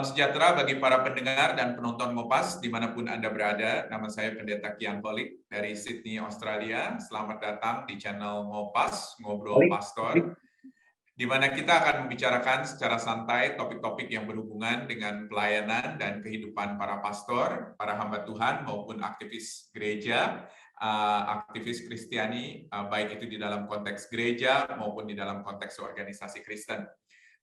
sejahtera bagi para pendengar dan penonton Ngopas dimanapun Anda berada. Nama saya Pendeta Kian Polik dari Sydney, Australia. Selamat datang di channel Ngopas, Ngobrol Pastor, di mana kita akan membicarakan secara santai topik-topik yang berhubungan dengan pelayanan dan kehidupan para pastor, para hamba Tuhan maupun aktivis gereja, aktivis Kristiani, baik itu di dalam konteks gereja maupun di dalam konteks organisasi Kristen.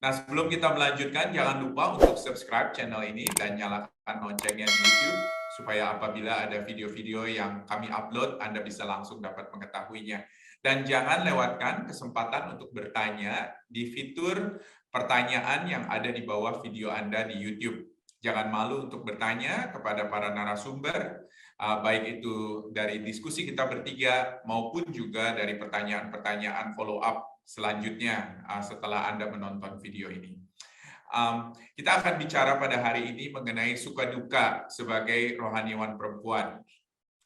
Nah, sebelum kita melanjutkan, jangan lupa untuk subscribe channel ini dan nyalakan loncengnya di YouTube, supaya apabila ada video-video yang kami upload, Anda bisa langsung dapat mengetahuinya. Dan jangan lewatkan kesempatan untuk bertanya di fitur pertanyaan yang ada di bawah video Anda di YouTube. Jangan malu untuk bertanya kepada para narasumber, baik itu dari diskusi kita bertiga maupun juga dari pertanyaan-pertanyaan follow-up selanjutnya setelah Anda menonton video ini. Kita akan bicara pada hari ini mengenai suka duka sebagai rohaniawan perempuan.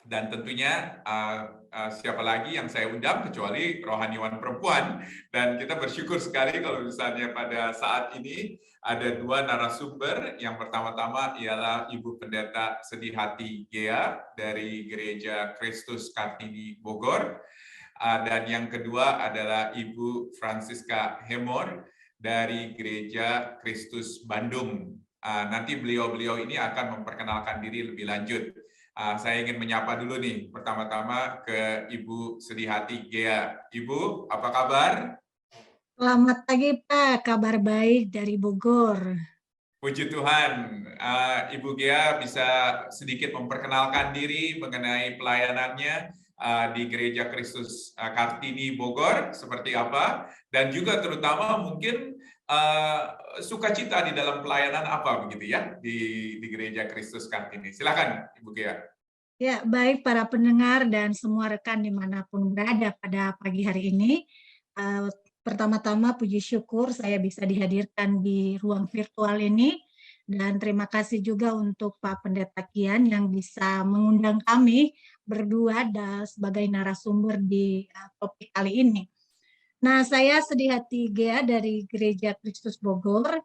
Dan tentunya siapa lagi yang saya undang kecuali rohaniawan perempuan. Dan kita bersyukur sekali kalau misalnya pada saat ini ada dua narasumber. Yang pertama-tama ialah Ibu Pendeta Sedihati Ghea dari Gereja Kristus Kartini Bogor. Dan yang kedua adalah Ibu Francisca Hemor dari Gereja Kristus Bandung. Nanti beliau-beliau ini akan memperkenalkan diri lebih lanjut. Saya ingin menyapa dulu nih, pertama-tama ke Ibu Sedihati Ghea. Ibu, apa kabar? Selamat pagi Pak, kabar baik dari Bogor. Puji Tuhan, Ibu Ghea bisa sedikit memperkenalkan diri mengenai pelayanannya di Gereja Kristus Kartini Bogor seperti apa, dan juga terutama mungkin sukacita di dalam pelayanan apa begitu ya di Gereja Kristus Kartini. Silakan Ibu Ghea. Ya, baik para pendengar dan semua rekan dimanapun berada pada pagi hari ini. Pertama-tama puji syukur saya bisa dihadirkan di ruang virtual ini, dan terima kasih juga untuk Pak Pendeta Kian yang bisa mengundang kami berdua sebagai narasumber di topik kali ini. Nah, saya Sedihati Ghea dari Gereja Kristus Bogor.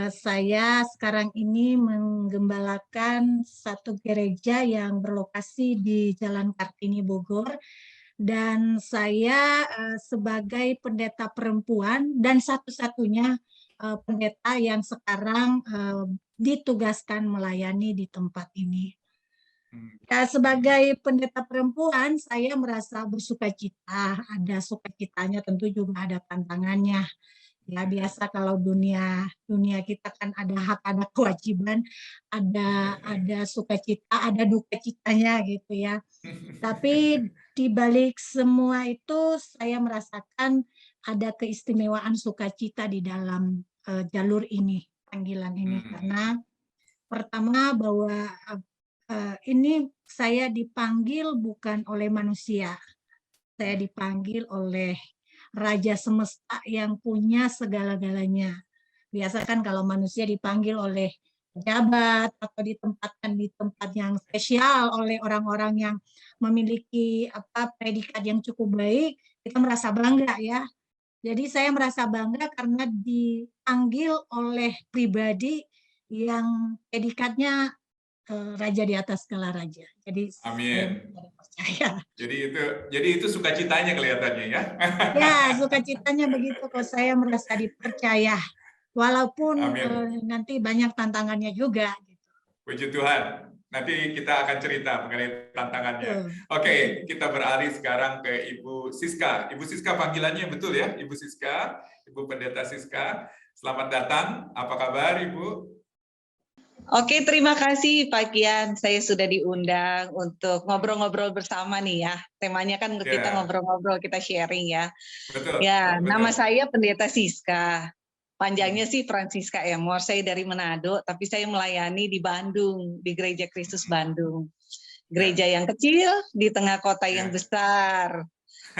Saya sekarang ini menggembalakan satu gereja yang berlokasi di Jalan Kartini Bogor, dan saya sebagai pendeta perempuan dan satu-satunya pendeta yang sekarang ditugaskan melayani di tempat ini. Ya, sebagai pendeta perempuan, saya merasa bersukacita. Ada sukacitanya, tentu juga ada tantangannya. Ya, biasa kalau dunia kita kan ada hak, ada kewajiban, ada sukacita, ada duka citanya gitu ya. Tapi di balik semua itu saya merasakan ada keistimewaan sukacita di dalam jalur ini, panggilan ini, karena pertama bahwa ini saya dipanggil bukan oleh manusia. Saya dipanggil oleh Raja Semesta yang punya segala-galanya. Biasa kan kalau manusia dipanggil oleh pejabat atau ditempatkan di tempat yang spesial oleh orang-orang yang memiliki predikat yang cukup baik, kita merasa bangga ya. Jadi saya merasa bangga karena dipanggil oleh pribadi yang predikatnya raja di atas segala raja. Jadi Amin. saya percaya. Jadi itu sukacitanya kelihatannya ya. Ya, sukacitanya begitu kok, saya merasa dipercaya. Walaupun nanti banyak tantangannya juga. Gitu. Puji Tuhan. Nanti kita akan cerita mengenai tantangannya. Oke, kita beralih sekarang ke Ibu Siska. Ibu Siska panggilannya betul ya, Ibu Siska, Ibu Pendeta Siska. Selamat datang. Apa kabar Ibu? Oke, terima kasih Pak Kian. Saya sudah diundang untuk ngobrol-ngobrol bersama nih ya. Temanya kan kita ngobrol-ngobrol, kita sharing ya. Betul. Ya, betul. nama saya Pendeta Siska. Panjangnya sih Francisca Hemor. Saya dari Manado, tapi saya melayani di Bandung, di Gereja Kristus Bandung. Gereja yang kecil di tengah kota yang besar.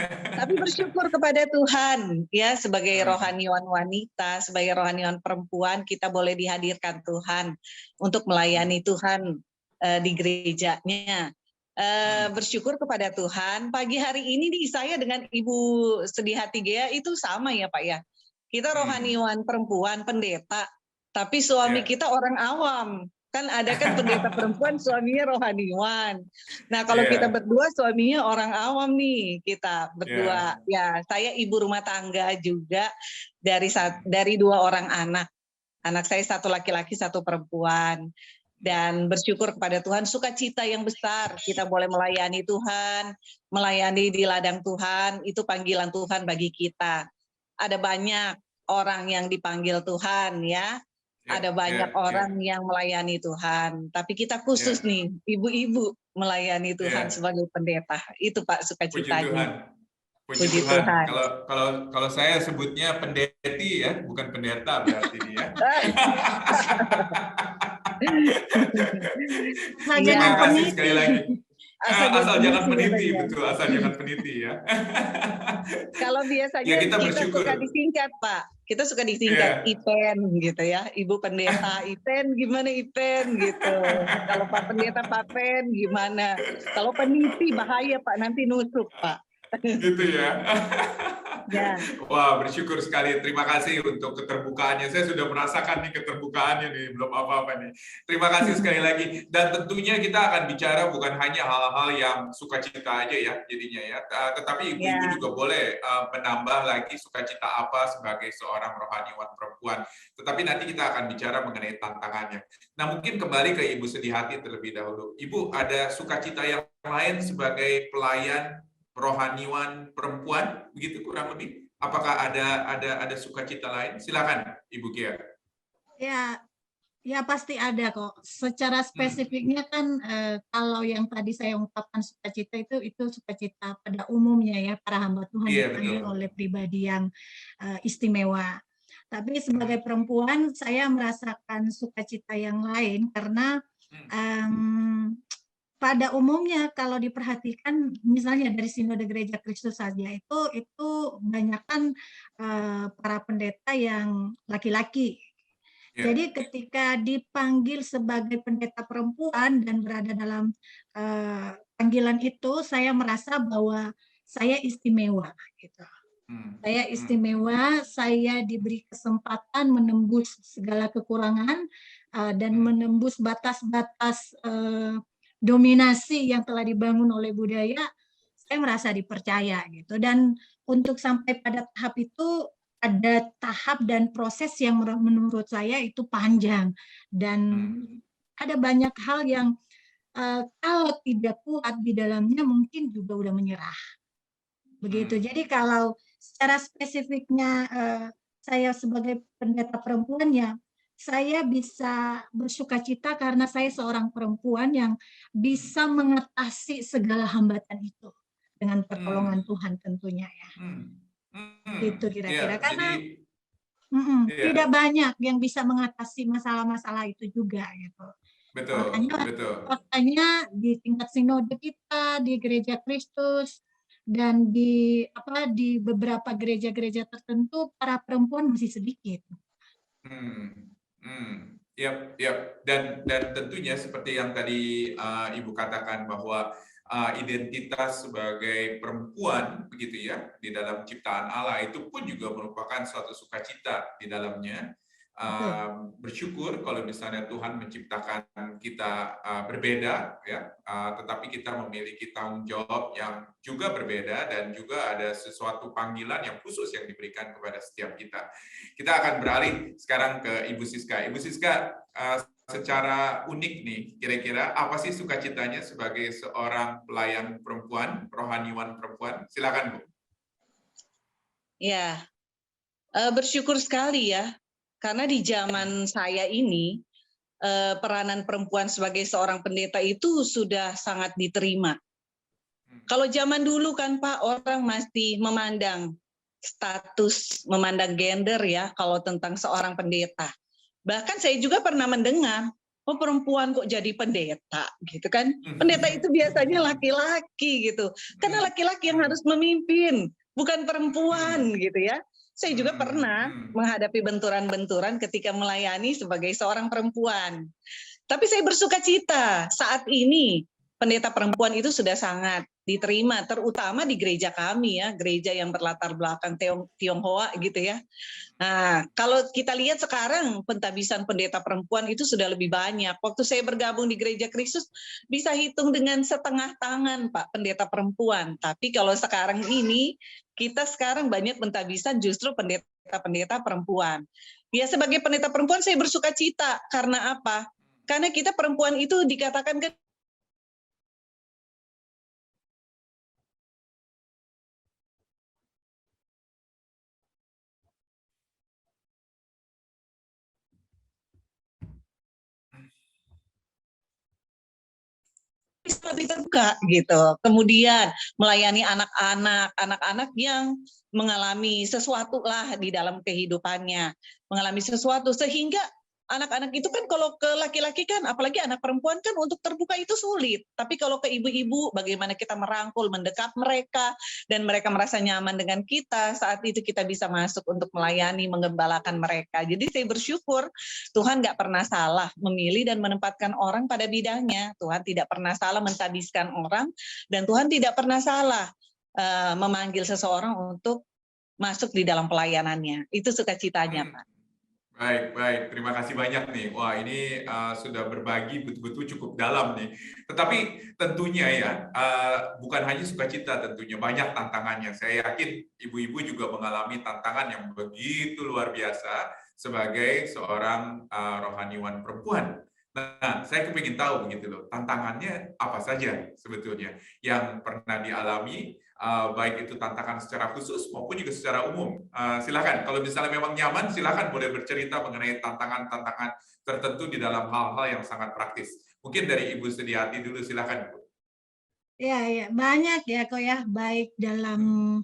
Tapi bersyukur kepada Tuhan ya, sebagai rohaniawan wanita, sebagai rohaniawan perempuan, kita boleh dihadirkan Tuhan untuk melayani Tuhan di gerejanya. Bersyukur kepada Tuhan. Pagi hari ini saya dengan Ibu Sedihati Ghea itu sama ya Pak ya. Kita rohaniawan perempuan, pendeta, Tapi suami Ya. kita orang awam. Kan ada kan pendeta perempuan suaminya rohaniwan. Nah, kalau Iya. kita berdua suaminya orang awam nih, kita berdua. Iya. Ya, saya ibu rumah tangga juga dari 2 orang anak. Anak saya 1 laki-laki, 1 perempuan. Dan bersyukur kepada Tuhan, sukacita yang besar. Kita boleh melayani Tuhan, melayani di ladang Tuhan, itu panggilan Tuhan bagi kita. Ada banyak orang yang dipanggil Tuhan ya. Ada banyak orang yang melayani Tuhan. Tapi kita khusus nih, ibu-ibu melayani Tuhan sebagai pendeta. Itu Pak Puji sukacitanya. Tuhan. Puji Tuhan. Kalau saya sebutnya pendeti ya, bukan pendeta berarti ini ya. Terima kasih sekali lagi. Asal jangan peniti, betul. Asal jangan peniti ya. Kalau biasanya ya, kita suka disingkat, Pak. Kita suka disingkat Ipen gitu ya. Ibu pendeta Ipen gimana Ipen gitu. Kalau Pak pendeta Pak Pen gimana. Kalau peniti bahaya Pak, nanti nusuk Pak. Gitu ya. Ya. Wah, bersyukur sekali. Terima kasih untuk keterbukaannya. Saya sudah merasakan nih keterbukaannya nih, belum apa-apa nih. Terima kasih sekali lagi. Dan tentunya kita akan bicara bukan hanya hal-hal yang sukacita aja ya, jadinya ya. Tetapi ibu-ibu juga boleh menambah lagi sukacita apa sebagai seorang rohaniwan perempuan. Tetapi nanti kita akan bicara mengenai tantangannya. Nah, mungkin kembali ke Ibu Sedih Hati terlebih dahulu. Ibu, ada sukacita yang lain sebagai pelayan rohaniwan perempuan, begitu kurang lebih? Apakah ada sukacita lain? Silakan, Ibu Kia. Ya pasti ada kok. Secara spesifiknya kan kalau yang tadi saya ungkapkan sukacita itu sukacita pada umumnya ya, para hamba Tuhan dipanggil oleh pribadi yang istimewa. Tapi sebagai perempuan saya merasakan sukacita yang lain karena pada umumnya kalau diperhatikan misalnya dari Sinode Gereja Kristus saja itu banyakkan para pendeta yang laki-laki. Jadi ketika dipanggil sebagai pendeta perempuan dan berada dalam panggilan itu, saya merasa bahwa saya istimewa gitu. Saya istimewa, saya diberi kesempatan menembus segala kekurangan dan menembus batas-batas dominasi yang telah dibangun oleh budaya. Saya merasa dipercaya gitu. Dan untuk sampai pada tahap itu ada tahap dan proses yang menurut saya itu panjang dan ada banyak hal yang kalau tidak kuat di dalamnya mungkin juga udah menyerah. Begitu. Jadi kalau secara spesifiknya saya sebagai pendeta perempuan ya, saya bisa bersukacita karena saya seorang perempuan yang bisa mengatasi segala hambatan itu dengan pertolongan Tuhan tentunya ya. Itu kira-kira karena tidak banyak yang bisa mengatasi masalah-masalah itu juga gitu. Makanya di tingkat sinode kita di Gereja Kristus dan di beberapa gereja-gereja tertentu para perempuan masih sedikit. Dan tentunya seperti yang tadi Ibu katakan bahwa identitas sebagai perempuan begitu ya di dalam ciptaan Allah itu pun juga merupakan suatu sukacita di dalamnya. Bersyukur kalau misalnya Tuhan menciptakan kita berbeda ya, tetapi kita memiliki tanggung jawab yang juga berbeda dan juga ada sesuatu panggilan yang khusus yang diberikan kepada setiap kita. Kita akan beralih sekarang ke Ibu Siska. Ibu Siska, secara unik nih, kira-kira apa sih sukacitanya sebagai seorang pelayan perempuan, rohaniwan perempuan? Silakan, Bu. Ya, bersyukur sekali ya. Karena di zaman saya ini, peranan perempuan sebagai seorang pendeta itu sudah sangat diterima. Kalau zaman dulu kan Pak, orang masih memandang status, memandang gender ya, kalau tentang seorang pendeta. Bahkan saya juga pernah mendengar, oh perempuan kok jadi pendeta, gitu kan. Pendeta itu biasanya laki-laki gitu. Karena laki-laki yang harus memimpin, bukan perempuan gitu ya. Saya juga pernah menghadapi benturan-benturan ketika melayani sebagai seorang perempuan. Tapi saya bersukacita saat ini pendeta perempuan itu sudah sangat diterima, terutama di gereja kami ya, gereja yang berlatar belakang Tionghoa gitu ya. Nah, kalau kita lihat sekarang pentabisan pendeta perempuan itu sudah lebih banyak. Waktu saya bergabung di Gereja Kristus bisa hitung dengan setengah tangan Pak pendeta perempuan. Tapi kalau sekarang ini kita sekarang banyak pentabisan justru pendeta-pendeta perempuan. Ya sebagai pendeta perempuan saya bersuka cita karena apa? Karena kita perempuan itu dikatakan kan lebih terbuka gitu. Kemudian melayani anak-anak yang mengalami sesuatu lah di dalam kehidupannya, mengalami sesuatu sehingga anak-anak itu kan kalau ke laki-laki kan, apalagi anak perempuan kan untuk terbuka itu sulit. Tapi kalau ke ibu-ibu, bagaimana kita merangkul, mendekat mereka, dan mereka merasa nyaman dengan kita, saat itu kita bisa masuk untuk melayani, mengembalakan mereka. Jadi saya bersyukur Tuhan nggak pernah salah memilih dan menempatkan orang pada bidangnya. Tuhan tidak pernah salah mentabiskan orang, dan Tuhan tidak pernah salah memanggil seseorang untuk masuk di dalam pelayanannya. Itu sukacitanya, Pak. Baik, baik. Terima kasih banyak nih. Wah, ini sudah berbagi betul-betul cukup dalam nih. Tetapi tentunya ya, bukan hanya sukacita tentunya, banyak tantangannya. Saya yakin ibu-ibu juga mengalami tantangan yang begitu luar biasa sebagai seorang rohaniwan perempuan. Nah, saya kepingin tahu begitu loh, tantangannya apa saja sebetulnya yang pernah dialami, baik itu tantangan secara khusus maupun juga secara umum. Silakan, kalau misalnya memang nyaman, silakan boleh bercerita mengenai tantangan-tantangan tertentu di dalam hal-hal yang sangat praktis. Mungkin dari Ibu Sediati dulu, silakan Bu. Ya, banyak ya kok ya, baik dalam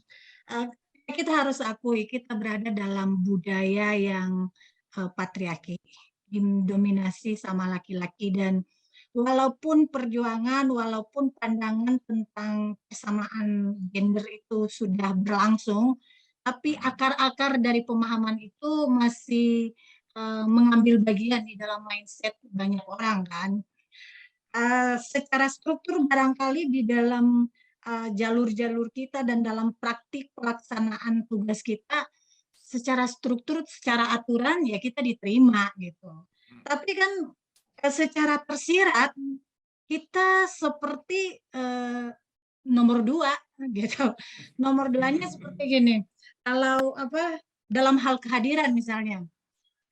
kita harus akui kita berada dalam budaya yang patriarki, didominasi sama laki-laki, dan walaupun perjuangan, walaupun pandangan tentang kesamaan gender itu sudah berlangsung, tapi akar-akar dari pemahaman itu masih mengambil bagian di dalam mindset banyak orang kan. Secara struktur barangkali di dalam jalur-jalur kita dan dalam praktik pelaksanaan tugas kita, secara struktur, secara aturan ya kita diterima gitu. Tapi kan secara tersirat kita seperti nomor 2 gitu. Nomor 2-nya seperti gini, kalau dalam hal kehadiran misalnya,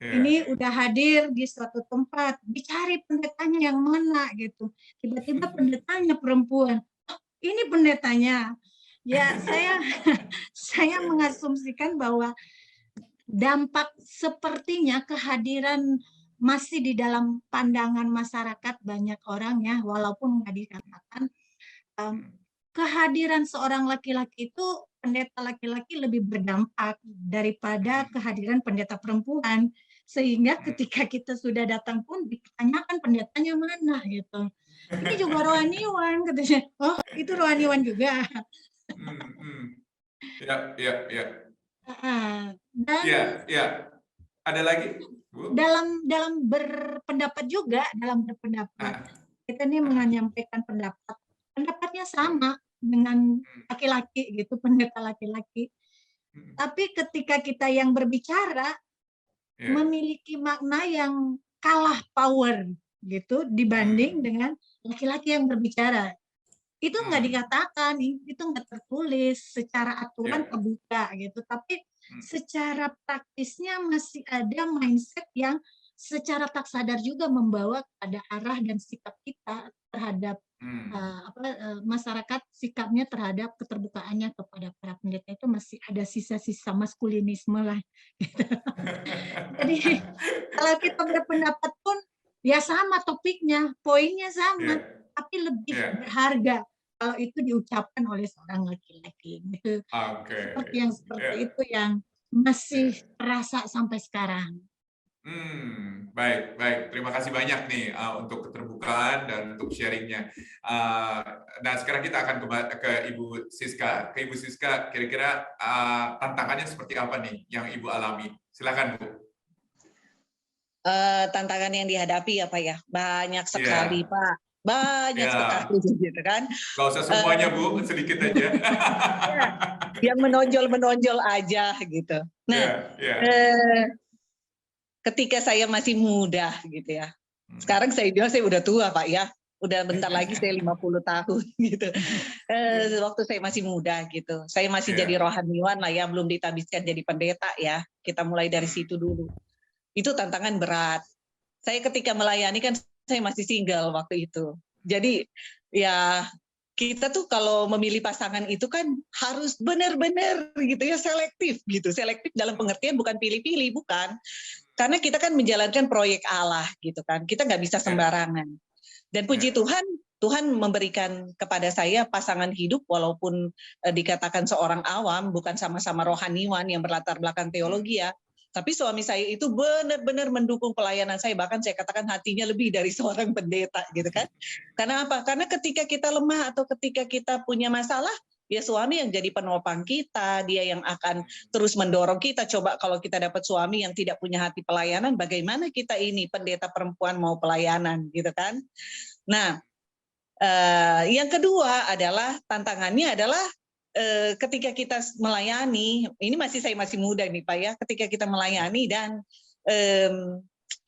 ini udah hadir di suatu tempat, dicari pendetanya yang mana gitu. Tiba-tiba pendetanya perempuan. Oh, ini pendetanya. Ya, saya mengasumsikan bahwa dampak sepertinya kehadiran masih di dalam pandangan masyarakat banyak orang ya, walaupun nggak dikatakan, kehadiran seorang laki-laki itu, pendeta laki-laki lebih berdampak daripada kehadiran pendeta perempuan. Sehingga ketika kita sudah datang pun ditanyakan pendetanya mana gitu. Ini juga rohaniwan katanya. Oh, itu rohaniwan juga. Ya, ya, ya. Dan Ya, ya. Ada lagi, Bu? dalam berpendapat juga, kita ini menyampaikan pendapatnya sama dengan laki-laki gitu, pendeta laki-laki. Tapi ketika kita yang berbicara memiliki makna yang kalah power gitu dibanding dengan laki-laki yang berbicara. Itu nggak dikatakan, itu nggak tertulis secara aturan terbuka gitu. Tapi secara praktisnya masih ada mindset yang secara tak sadar juga membawa pada arah dan sikap kita terhadap masyarakat, sikapnya terhadap keterbukaannya kepada para pendeta itu masih ada sisa-sisa maskulinisme lah. Gitu. Jadi kalau kita berpendapat pun ya sama topiknya, poinnya sama, tapi lebih berharga kalau itu diucapkan oleh seorang laki-laki. Gitu. Seperti itu yang masih terasa sampai sekarang. Baik, baik. Terima kasih banyak nih untuk keterbukaan dan untuk sharingnya. Nah, sekarang kita akan ke Ibu Siska. Ke Ibu Siska, kira-kira tantangannya seperti apa nih yang Ibu alami? Silakan, Bu. Tantangan yang dihadapi ya Pak ya, banyak sekali Pak. banyak Ya, sekali gitu kan. nggak usah semuanya Bu, sedikit aja. Ya, yang menonjol aja gitu. Nah, Ya, ya. ketika saya masih muda gitu ya. Hmm. Sekarang saya bilang saya udah tua Pak ya. Udah bentar lagi saya 50 tahun gitu. Waktu saya masih muda gitu. Saya masih jadi rohaniwan lah ya, belum ditabiskan jadi pendeta ya. Kita mulai dari situ dulu. Itu tantangan berat. Saya ketika melayani kan saya masih single waktu itu. Jadi ya kita tuh kalau memilih pasangan itu kan harus benar-benar gitu ya, selektif gitu. Selektif dalam pengertian bukan pilih-pilih, bukan. Karena kita kan menjalankan proyek Allah gitu kan. Kita nggak bisa sembarangan. Dan puji Tuhan, Tuhan memberikan kepada saya pasangan hidup walaupun dikatakan seorang awam, bukan sama-sama rohaniwan yang berlatar belakang teologi ya. Tapi suami saya itu benar-benar mendukung pelayanan saya, bahkan saya katakan hatinya lebih dari seorang pendeta gitu kan. Karena apa? Karena ketika kita lemah atau ketika kita punya masalah, ya suami yang jadi penopang kita, dia yang akan terus mendorong kita. Coba kalau kita dapat suami yang tidak punya hati pelayanan, bagaimana kita ini pendeta perempuan mau pelayanan gitu kan. Nah, yang kedua adalah tantangannya adalah ketika kita melayani, ini saya masih muda nih Pak ya, ketika kita melayani dan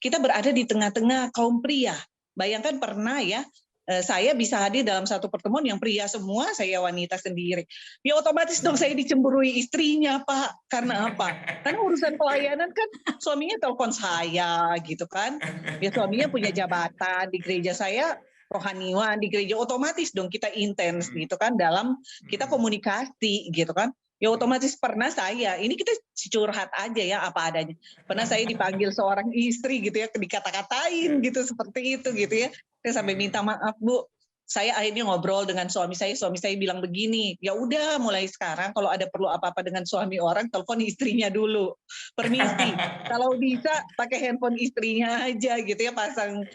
kita berada di tengah-tengah kaum pria. Bayangkan pernah ya, saya bisa hadir dalam satu pertemuan yang pria semua, saya wanita sendiri. Ya otomatis dong saya dicemburui istrinya Pak. Karena apa? Karena urusan pelayanan kan suaminya telepon saya gitu kan. Ya suaminya punya jabatan di gereja saya, rohaniwan di gereja, otomatis dong kita intens gitu kan dalam kita komunikasi gitu kan. Ya otomatis pernah saya, ini kita curhat aja ya apa adanya. Pernah saya dipanggil seorang istri gitu ya, dikata-katain gitu seperti itu gitu ya. Saya sampai minta maaf Bu. Saya akhirnya ngobrol dengan suami saya bilang begini, ya udah mulai sekarang kalau ada perlu apa-apa dengan suami orang, telepon istrinya dulu. Permisi, kalau bisa pakai handphone istrinya aja gitu ya, pasang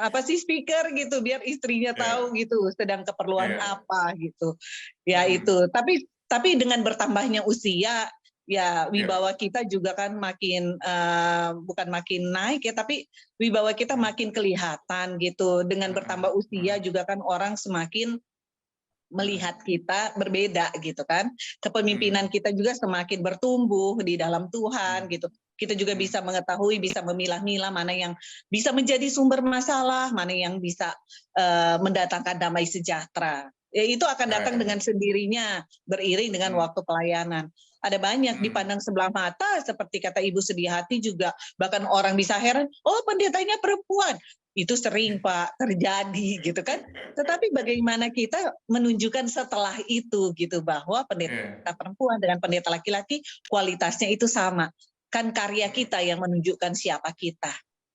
apa sih speaker gitu biar istrinya tahu gitu sedang keperluan apa gitu. Ya itu. Tapi dengan bertambahnya usia ya wibawa kita juga kan makin bukan makin naik ya, tapi wibawa kita makin kelihatan gitu. Dengan bertambah usia juga kan orang semakin melihat kita berbeda gitu kan. Kepemimpinan kita juga semakin bertumbuh di dalam Tuhan gitu. Kita juga bisa mengetahui, bisa memilah-milah mana yang bisa menjadi sumber masalah, mana yang bisa mendatangkan damai sejahtera. Ya, itu akan datang dengan sendirinya, beriring dengan waktu pelayanan. Ada banyak dipandang sebelah mata, seperti kata Ibu Sediati juga, bahkan orang bisa heran, oh pendetanya perempuan. Itu sering Pak terjadi gitu kan. Tetapi bagaimana kita menunjukkan setelah itu gitu bahwa pendeta perempuan dengan pendeta laki-laki kualitasnya itu sama. Kan karya kita yang menunjukkan siapa kita.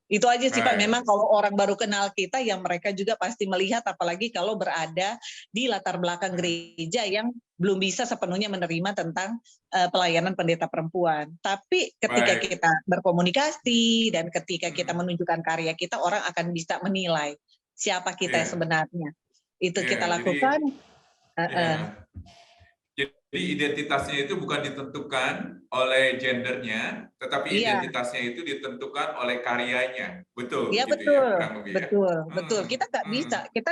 Itu aja sih Pak, memang kalau orang baru kenal kita yang mereka juga pasti melihat, apalagi kalau berada di latar belakang gereja yang belum bisa sepenuhnya menerima tentang pelayanan pendeta perempuan. Tapi ketika kita berkomunikasi dan ketika kita menunjukkan karya kita, orang akan bisa menilai siapa kita sebenarnya. Itu kita lakukan. Jadi identitasnya itu bukan ditentukan oleh gendernya, tetapi identitasnya itu ditentukan oleh karyanya, betul? Iya gitu betul, ya, betul. Kita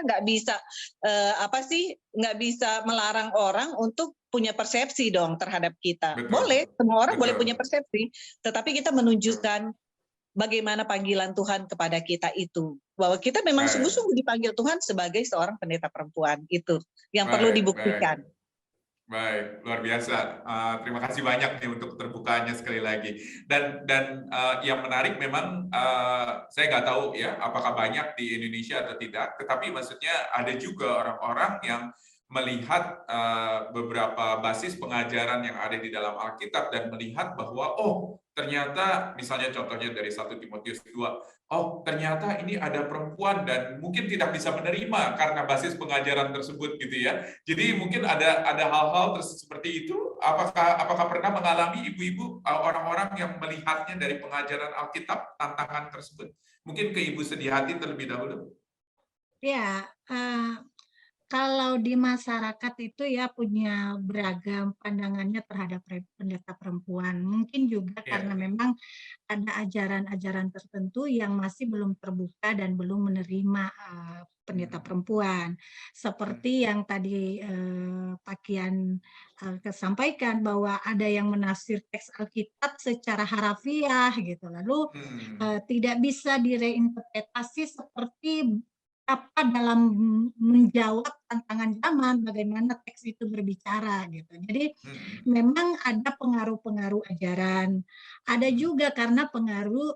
nggak bisa nggak bisa melarang orang untuk punya persepsi dong terhadap kita. Boleh, semua orang boleh punya persepsi, tetapi kita menunjukkan bagaimana panggilan Tuhan kepada kita itu, bahwa kita memang sungguh-sungguh dipanggil Tuhan sebagai seorang pendeta perempuan, itu yang perlu dibuktikan. Baik, luar biasa. Terima kasih banyak nih untuk terbukaannya sekali lagi. Dan yang menarik memang saya nggak tahu ya apakah banyak di Indonesia atau tidak, tetapi maksudnya ada juga orang-orang yang melihat beberapa basis pengajaran yang ada di dalam Alkitab dan melihat bahwa ternyata misalnya contohnya dari 1 Timotius 2, ternyata ini ada perempuan dan mungkin tidak bisa menerima karena basis pengajaran tersebut gitu ya. Jadi mungkin ada hal-hal seperti itu. Apakah pernah mengalami ibu-ibu orang-orang yang melihatnya dari pengajaran Alkitab tantangan tersebut? Mungkin ke Ibu Sediati terlebih dahulu. Ya, kalau kalau di masyarakat itu ya punya beragam pandangannya terhadap pendeta perempuan. Mungkin juga karena Ya. memang ada ajaran-ajaran tertentu yang masih belum terbuka dan belum menerima pendeta perempuan. Seperti yang tadi Pak Kian sampaikan bahwa ada yang menafsir teks Alkitab secara harafiah gitu. Lalu tidak bisa direinterpretasi seperti apa dalam menjawab tantangan zaman, bagaimana teks itu berbicara gitu. Jadi memang ada pengaruh-pengaruh ajaran, ada juga karena pengaruh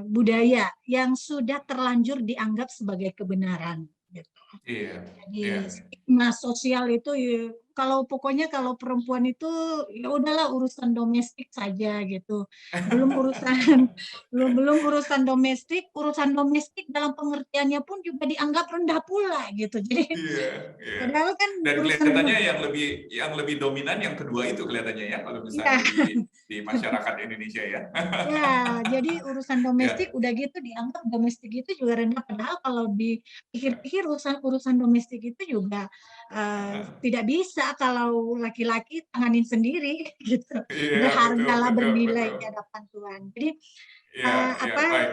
budaya yang sudah terlanjur dianggap sebagai kebenaran gitu. Iya. Jadi stigma sosial itu kalau pokoknya kalau perempuan itu ya udahlah urusan domestik saja gitu. Belum urusan belum urusan domestik dalam pengertiannya pun juga dianggap rendah pula gitu. Jadi Iya, iya. padahal kan Dan urusan kelihatannya yang lebih dominan yang kedua itu kelihatannya ya kalau misalnya di masyarakat Indonesia ya. ya, jadi urusan domestik Ya. udah gitu dianggap domestik itu juga rendah. Padahal kalau dipikir-pikir urusan domestik itu juga tidak bisa kalau laki-laki tanganin sendiri gitu. Iya, betul, Berhargalah betul, bernilai betul. di hadapan Tuhan. Jadi Iya, iya, baik.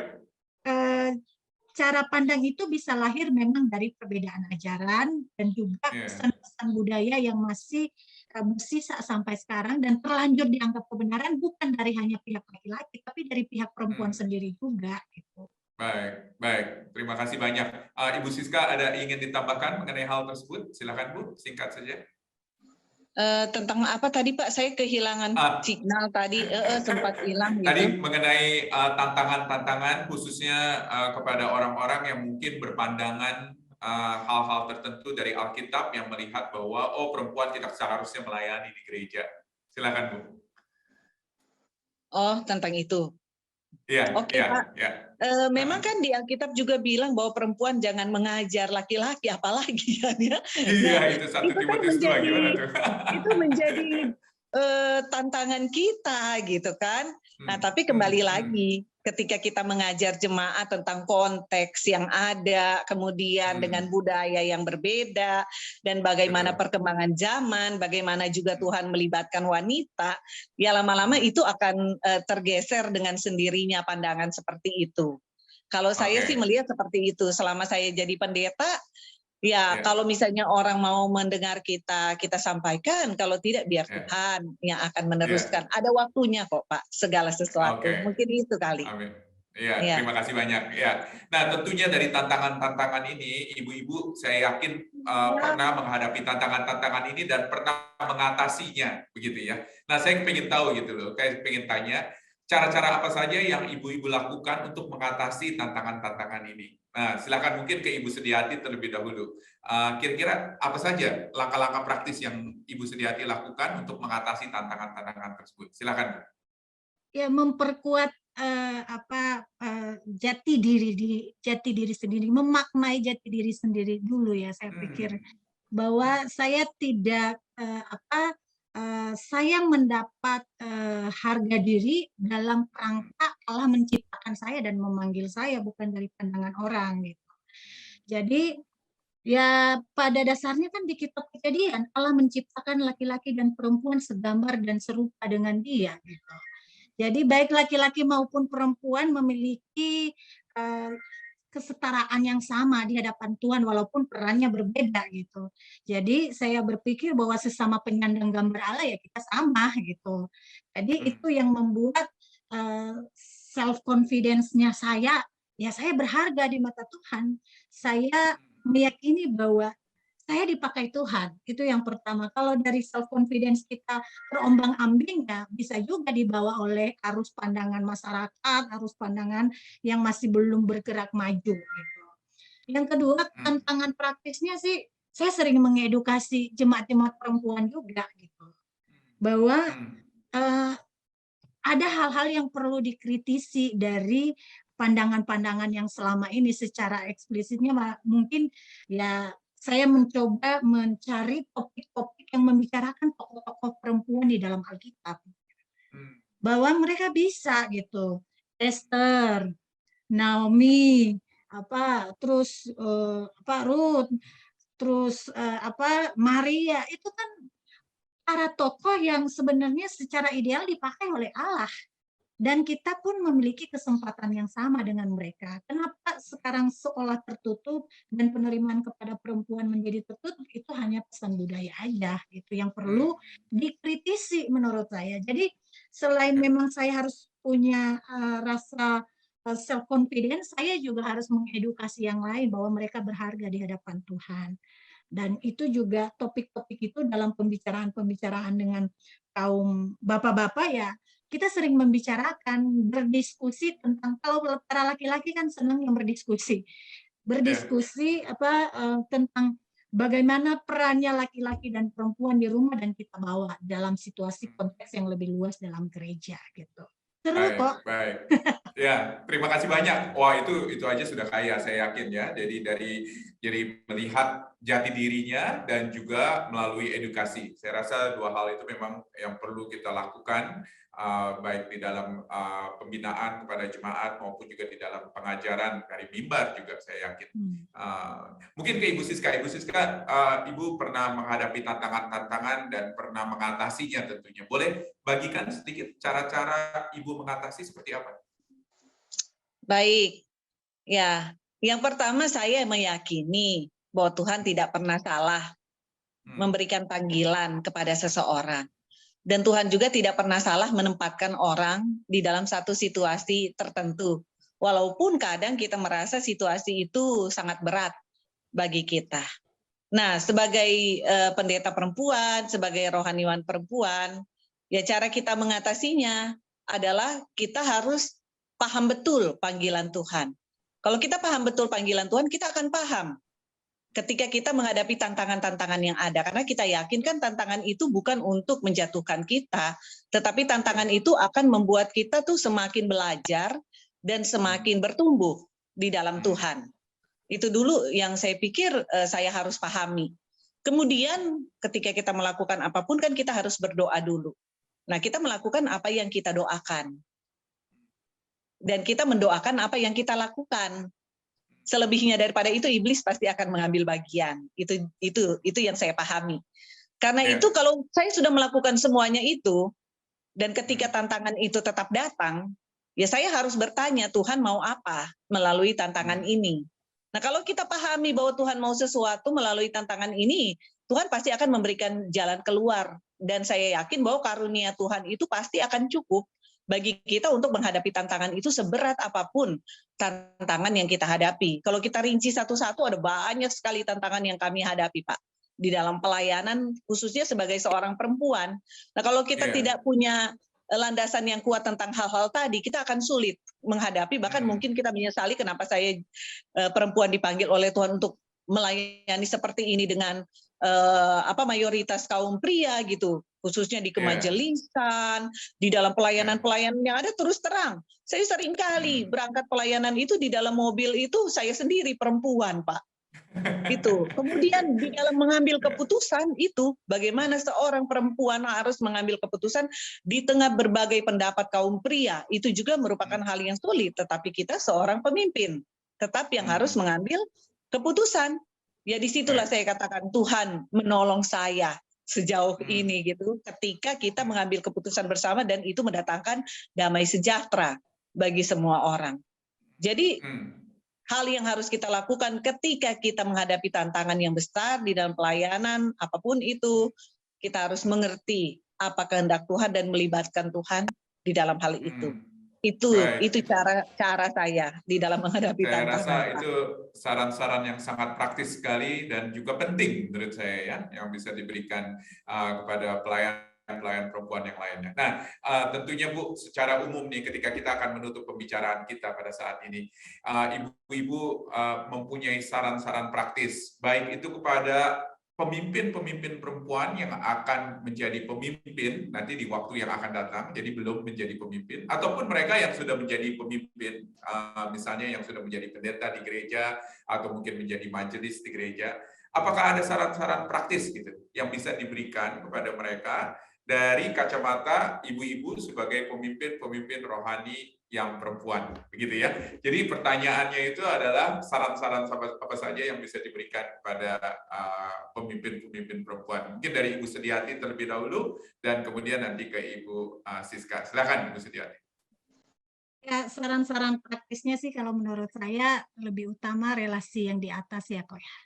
cara pandang itu bisa lahir memang dari perbedaan ajaran dan juga Iya. pesan-pesan budaya yang masih bersisa sampai sekarang dan terlanjur dianggap kebenaran bukan dari hanya pihak laki-laki tapi dari pihak perempuan sendiri juga gitu. Baik, baik. Terima kasih banyak. Ibu Siska ada ingin ditambahkan mengenai hal tersebut? Silakan Bu, singkat saja. Tentang apa tadi Pak? Saya kehilangan signal tadi, sempat hilang gitu. Tadi mengenai tantangan-tantangan khususnya kepada orang-orang yang mungkin berpandangan hal-hal tertentu dari Alkitab yang melihat bahwa perempuan tidak seharusnya melayani di gereja. Silakan Bu. Oh, tentang itu. Iya, Oke, iya, Pak. iya. Memang kan di Alkitab juga bilang bahwa perempuan jangan mengajar laki-laki, apalagi kan ya. Iya, itu 1 itu kan Timotius 2, gimana tuh? itu menjadi tantangan kita gitu kan. Nah, tapi kembali lagi ketika kita mengajar jemaat tentang konteks yang ada, kemudian dengan budaya yang berbeda dan bagaimana perkembangan zaman, bagaimana juga Tuhan melibatkan wanita, ya lama-lama itu akan tergeser dengan sendirinya pandangan seperti itu. Kalau saya sih melihat seperti itu. Selama saya jadi pendeta, ya, kalau misalnya orang mau mendengar kita sampaikan, kalau tidak biar Tuhan yang akan meneruskan. Ada waktunya kok Pak, segala sesuatu. Mungkin itu kali. Amin. Ya, terima kasih banyak. Ya, nah tentunya dari tantangan-tantangan ini, ibu-ibu saya yakin pernah menghadapi tantangan-tantangan ini dan pernah mengatasinya, begitu ya. Nah, saya ingin tahu gitu loh, kayak pengen tanya, cara-cara apa saja yang ibu-ibu lakukan untuk mengatasi tantangan-tantangan ini? Nah, silakan mungkin ke Ibu Sediati terlebih dahulu. Kira-kira apa saja langkah-langkah praktis yang Ibu Sediati lakukan untuk mengatasi tantangan-tantangan tersebut? Silakan. Ya, memperkuat jati diri sendiri, memaknai jati diri sendiri dulu ya. Saya pikir bahwa saya tidak saya mendapat harga diri dalam kerangka Allah menciptakan saya dan memanggil saya, bukan dari pandangan orang gitu. Jadi ya pada dasarnya kan di kitab Kejadian Allah menciptakan laki-laki dan perempuan segambar dan serupa dengan Dia gitu. Jadi baik laki-laki maupun perempuan memiliki kesetaraan yang sama di hadapan Tuhan walaupun perannya berbeda gitu. Jadi saya berpikir bahwa sesama penyandang gambar Allah ya kita sama gitu. Jadi itu yang membuat self confidence-nya saya, ya saya berharga di mata Tuhan. Saya meyakini bahwa saya dipakai Tuhan, itu yang pertama. Kalau dari self confidence kita terombang-ambing ya bisa juga dibawa oleh arus pandangan masyarakat, arus pandangan yang masih belum bergerak maju gitu. Yang kedua, tantangan praktisnya sih saya sering mengedukasi jemaat-jemaat perempuan juga gitu. Bahwa ada hal-hal yang perlu dikritisi dari pandangan-pandangan yang selama ini secara eksplisitnya mungkin ya saya mencoba mencari topik-topik yang membicarakan tokoh-tokoh perempuan di dalam Alkitab. Bahwa mereka bisa gitu. Esther, Naomi, Ruth, terus Maria, itu kan para tokoh yang sebenarnya secara ideal dipakai oleh Allah. Dan kita pun memiliki kesempatan yang sama dengan mereka. Kenapa sekarang seolah tertutup dan penerimaan kepada perempuan menjadi tertutup? Itu hanya pesan budaya aja, gitu yang perlu dikritisi menurut saya. Jadi selain memang saya harus punya rasa self confidence, saya juga harus mengedukasi yang lain bahwa mereka berharga di hadapan Tuhan. Dan itu juga topik-topik itu dalam pembicaraan-pembicaraan dengan kaum bapak-bapak ya, kita sering membicarakan, berdiskusi tentang, kalau para laki-laki kan senang yang berdiskusi. Berdiskusi tentang bagaimana perannya laki-laki dan perempuan di rumah dan kita bawa dalam situasi konteks yang lebih luas dalam gereja gitu. Seru kok. Baik. Ya, terima kasih banyak. Wah, itu aja sudah kaya, saya yakin ya. Jadi dari melihat jati dirinya dan juga melalui edukasi. Saya rasa dua hal itu memang yang perlu kita lakukan, baik di dalam pembinaan kepada jemaat maupun juga di dalam pengajaran dari mimbar juga, saya yakin. Mungkin ke Ibu Siska. Ibu Siska, Ibu pernah menghadapi tantangan-tantangan dan pernah mengatasinya tentunya. Boleh bagikan sedikit cara-cara Ibu mengatasi seperti apa? Baik, ya. Yang pertama saya meyakini bahwa Tuhan tidak pernah salah memberikan panggilan kepada seseorang. Dan Tuhan juga tidak pernah salah menempatkan orang di dalam satu situasi tertentu. Walaupun kadang kita merasa situasi itu sangat berat bagi kita. Nah, sebagai pendeta perempuan, sebagai rohaniwan perempuan, ya cara kita mengatasinya adalah kita harus paham betul panggilan Tuhan. Kalau kita paham betul panggilan Tuhan, kita akan paham ketika kita menghadapi tantangan-tantangan yang ada. Karena kita yakin kan tantangan itu bukan untuk menjatuhkan kita, tetapi tantangan itu akan membuat kita tuh semakin belajar dan semakin bertumbuh di dalam Tuhan. Itu dulu yang saya pikir saya harus pahami. Kemudian ketika kita melakukan apapun kan kita harus berdoa dulu. Nah, kita melakukan apa yang kita doakan. Dan kita mendoakan apa yang kita lakukan. Selebihnya daripada itu iblis pasti akan mengambil bagian. Itu yang saya pahami. Karena itu kalau saya sudah melakukan semuanya itu dan ketika tantangan itu tetap datang, ya saya harus bertanya Tuhan mau apa melalui tantangan ini. Nah, kalau kita pahami bahwa Tuhan mau sesuatu melalui tantangan ini, Tuhan pasti akan memberikan jalan keluar dan saya yakin bahwa karunia Tuhan itu pasti akan cukup bagi kita untuk menghadapi tantangan itu seberat apapun tantangan yang kita hadapi. Kalau kita rinci satu-satu, ada banyak sekali tantangan yang kami hadapi, Pak, di dalam pelayanan, khususnya sebagai seorang perempuan. Nah, kalau kita tidak punya landasan yang kuat tentang hal-hal tadi, kita akan sulit menghadapi, bahkan mungkin kita menyesali kenapa saya perempuan dipanggil oleh Tuhan untuk melayani seperti ini dengan mayoritas kaum pria gitu, khususnya di kemajelisan, di dalam pelayanan-pelayanan yang ada. Terus terang, saya sering kali berangkat pelayanan itu di dalam mobil itu saya sendiri perempuan, Pak. Itu. Kemudian di dalam mengambil keputusan itu, bagaimana seorang perempuan harus mengambil keputusan di tengah berbagai pendapat kaum pria, itu juga merupakan hal yang sulit, tetapi kita seorang pemimpin, tetap yang harus mengambil keputusan. Ya disitulah saya katakan Tuhan menolong saya sejauh ini gitu, ketika kita mengambil keputusan bersama dan itu mendatangkan damai sejahtera bagi semua orang. Jadi hal yang harus kita lakukan ketika kita menghadapi tantangan yang besar di dalam pelayanan apapun itu, kita harus mengerti apa kehendak Tuhan dan melibatkan Tuhan di dalam hal itu. Itu cara saya di dalam menghadapi tantangan. Saya rasa itu saran-saran yang sangat praktis sekali dan juga penting menurut saya ya, yang bisa diberikan kepada pelayan perempuan yang lainnya. Nah, tentunya Bu, secara umum nih ketika kita akan menutup pembicaraan kita pada saat ini, ibu-ibu mempunyai saran-saran praktis, baik itu kepada pemimpin-pemimpin perempuan yang akan menjadi pemimpin nanti di waktu yang akan datang, jadi belum menjadi pemimpin, ataupun mereka yang sudah menjadi pemimpin, misalnya yang sudah menjadi pendeta di gereja, atau mungkin menjadi majelis di gereja. Apakah ada saran-saran praktis gitu yang bisa diberikan kepada mereka dari kacamata ibu-ibu sebagai pemimpin-pemimpin rohani yang perempuan, begitu ya. Jadi pertanyaannya itu adalah saran-saran apa saja yang bisa diberikan kepada pemimpin-pemimpin perempuan. Mungkin dari Ibu Sediati terlebih dahulu, dan kemudian nanti ke Ibu Siska. Silakan Ibu Sediati. Ya, saran-saran praktisnya sih kalau menurut saya lebih utama relasi yang di atas ya kok ya.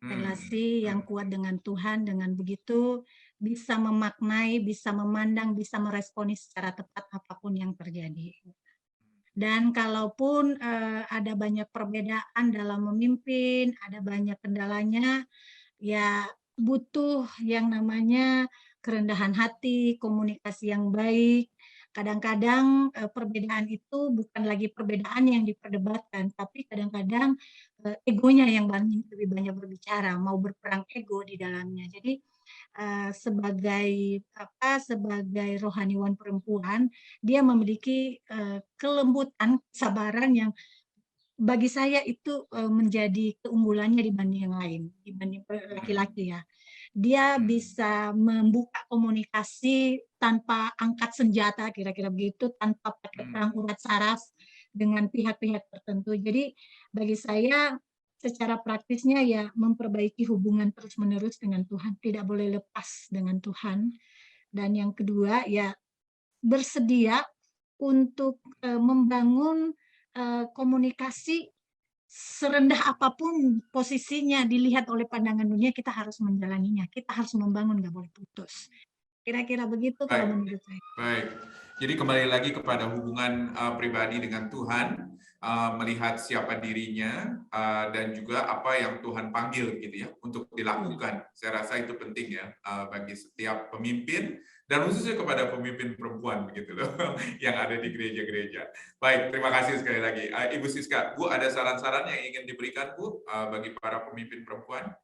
Relasi yang kuat dengan Tuhan, dengan begitu bisa memaknai, bisa memandang, bisa meresponi secara tepat apapun yang terjadi. Dan kalaupun ada banyak perbedaan dalam memimpin, ada banyak kendalanya, ya butuh yang namanya kerendahan hati, komunikasi yang baik. Kadang-kadang perbedaan itu bukan lagi perbedaan yang diperdebatkan, tapi kadang-kadang egonya yang lebih banyak berbicara, mau berperang ego di dalamnya. Jadi sebagai rohaniwan perempuan, dia memiliki kelembutan, kesabaran yang bagi saya itu menjadi keunggulannya dibanding yang lain, dibanding laki-laki ya. Dia bisa membuka komunikasi tanpa angkat senjata, kira-kira begitu, tanpa pakai perang urat saras dengan pihak-pihak tertentu. Jadi bagi saya secara praktisnya ya memperbaiki hubungan terus-menerus dengan Tuhan, tidak boleh lepas dengan Tuhan. Dan yang kedua ya bersedia untuk membangun komunikasi serendah apapun posisinya dilihat oleh pandangan dunia, kita harus menjalaninya, kita harus membangun, nggak boleh putus. Kira-kira begitu kalau menurut saya. Baik. Jadi kembali lagi kepada hubungan pribadi dengan Tuhan, melihat siapa dirinya dan juga apa yang Tuhan panggil gitu ya untuk dilakukan. Saya rasa itu penting ya bagi setiap pemimpin dan khususnya kepada pemimpin perempuan begitu loh yang ada di gereja-gereja. Baik, terima kasih sekali lagi. Ibu Siska, Bu, ada saran-saran yang ingin diberikan Bu bagi para pemimpin perempuan?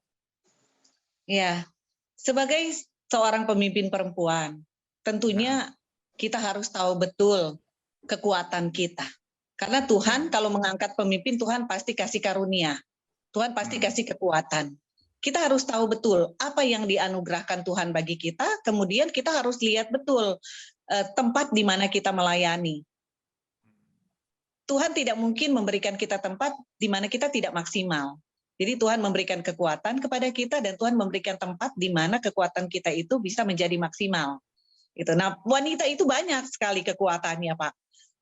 Ya, sebagai seorang pemimpin perempuan, tentunya kita harus tahu betul kekuatan kita. Karena Tuhan kalau mengangkat pemimpin, Tuhan pasti kasih karunia. Tuhan pasti kasih kekuatan. Kita harus tahu betul apa yang dianugerahkan Tuhan bagi kita, kemudian kita harus lihat betul tempat di mana kita melayani. Tuhan tidak mungkin memberikan kita tempat di mana kita tidak maksimal. Jadi Tuhan memberikan kekuatan kepada kita dan Tuhan memberikan tempat di mana kekuatan kita itu bisa menjadi maksimal. Gitu. Nah, wanita itu banyak sekali kekuatannya, Pak.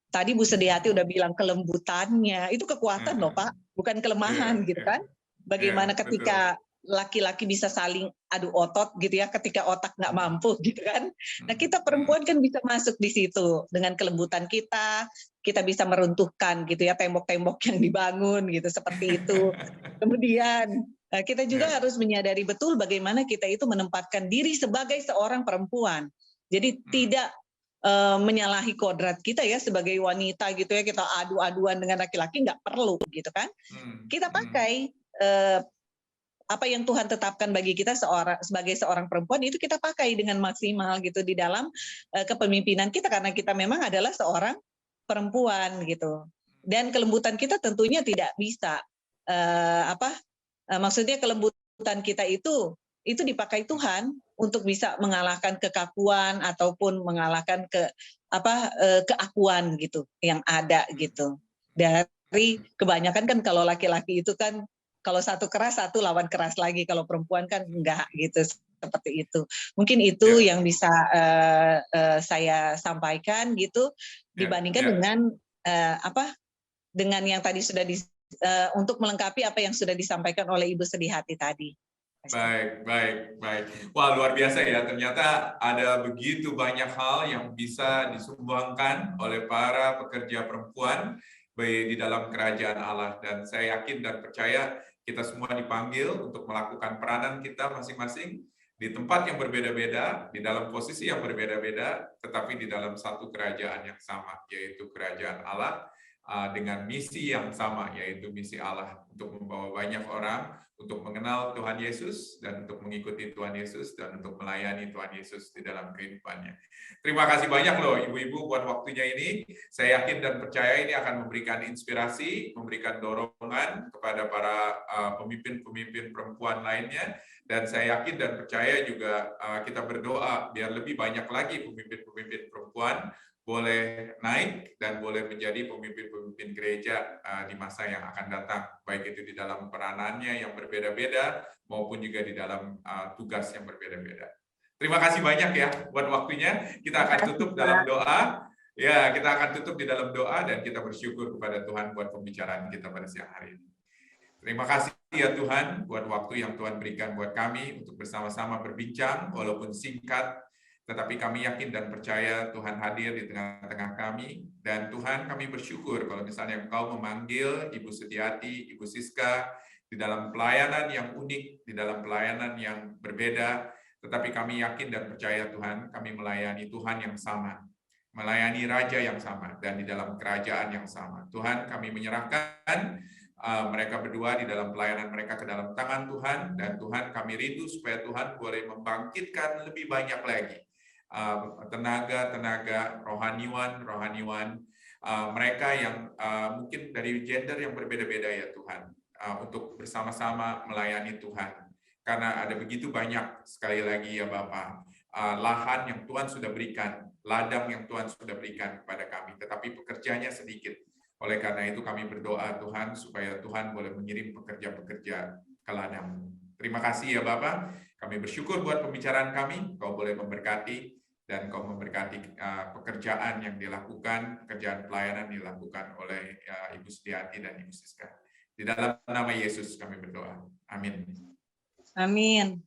Tadi Bu Sediati udah bilang kelembutannya, itu kekuatan loh, Pak, bukan kelemahan gitu kan. Bagaimana ketika laki-laki bisa saling adu otot gitu ya, ketika otak nggak mampu gitu kan. Nah, kita perempuan kan bisa masuk di situ dengan kelembutan kita bisa meruntuhkan gitu ya tembok-tembok yang dibangun gitu seperti itu. Kemudian kita juga harus menyadari betul bagaimana kita itu menempatkan diri sebagai seorang perempuan. Jadi tidak menyalahi kodrat kita ya sebagai wanita gitu ya, kita adu-aduan dengan laki-laki, nggak perlu gitu kan. Kita pakai apa yang Tuhan tetapkan bagi kita sebagai seorang perempuan itu kita pakai dengan maksimal gitu di dalam kepemimpinan kita, karena kita memang adalah seorang perempuan gitu. Dan kelembutan kita tentunya tidak bisa maksudnya kelembutan kita itu dipakai Tuhan untuk bisa mengalahkan kekakuan ataupun mengalahkan keakuan gitu yang ada gitu. Dari kebanyakan kan kalau laki-laki itu kan kalau satu keras satu lawan keras lagi, kalau perempuan kan enggak gitu, seperti itu. Mungkin itu yang bisa saya sampaikan gitu dibandingkan dengan dengan yang tadi sudah untuk melengkapi apa yang sudah disampaikan oleh Ibu Sediati tadi. Baik. Wah, luar biasa ya. Ternyata ada begitu banyak hal yang bisa disumbangkan oleh para pekerja perempuan di dalam kerajaan Allah. Dan saya yakin dan percaya kita semua dipanggil untuk melakukan peranan kita masing-masing di tempat yang berbeda-beda, di dalam posisi yang berbeda-beda, tetapi di dalam satu kerajaan yang sama, yaitu kerajaan Allah, dengan misi yang sama, yaitu misi Allah untuk membawa banyak orang untuk mengenal Tuhan Yesus dan untuk mengikuti Tuhan Yesus dan untuk melayani Tuhan Yesus di dalam kehidupannya. Terima kasih banyak loh ibu-ibu buat waktunya ini. Saya yakin dan percaya ini akan memberikan inspirasi, memberikan dorongan kepada para pemimpin-pemimpin perempuan lainnya. Dan saya yakin dan percaya juga kita berdoa biar lebih banyak lagi pemimpin-pemimpin perempuan boleh naik dan boleh menjadi pemimpin-pemimpin gereja di masa yang akan datang, baik itu di dalam peranannya yang berbeda-beda maupun juga di dalam tugas yang berbeda-beda. Terima kasih banyak ya buat waktunya. Kita akan tutup dalam doa. Ya, kita akan tutup di dalam doa dan kita bersyukur kepada Tuhan buat pembicaraan kita pada siang hari ini. Terima kasih ya Tuhan buat waktu yang Tuhan berikan buat kami untuk bersama-sama berbincang, walaupun singkat, tetapi kami yakin dan percaya Tuhan hadir di tengah-tengah kami. Dan Tuhan, kami bersyukur kalau misalnya Engkau memanggil Ibu Setiati, Ibu Siska di dalam pelayanan yang unik, di dalam pelayanan yang berbeda. Tetapi kami yakin dan percaya Tuhan, kami melayani Tuhan yang sama, melayani Raja yang sama, dan di dalam kerajaan yang sama. Tuhan, kami menyerahkan mereka berdua di dalam pelayanan mereka ke dalam tangan Tuhan. Dan Tuhan, kami rindu supaya Tuhan boleh membangkitkan lebih banyak lagi tenaga rohaniwan mereka yang mungkin dari gender yang berbeda-beda ya Tuhan, untuk bersama-sama melayani Tuhan, karena ada begitu banyak sekali lagi ya Bapa, lahan yang Tuhan sudah berikan, ladang yang Tuhan sudah berikan kepada kami, tetapi pekerjanya sedikit. Oleh karena itu kami berdoa Tuhan supaya Tuhan boleh mengirim pekerja-pekerja ke ladang. Terima kasih ya Bapa, kami bersyukur buat pembicaraan kami, Kau boleh memberkati dan Kau memberkati pekerjaan yang dilakukan, pekerjaan pelayanan dilakukan oleh Ibu Setiati dan Ibu Siska. Di dalam nama Yesus kami berdoa. Amin. Amin.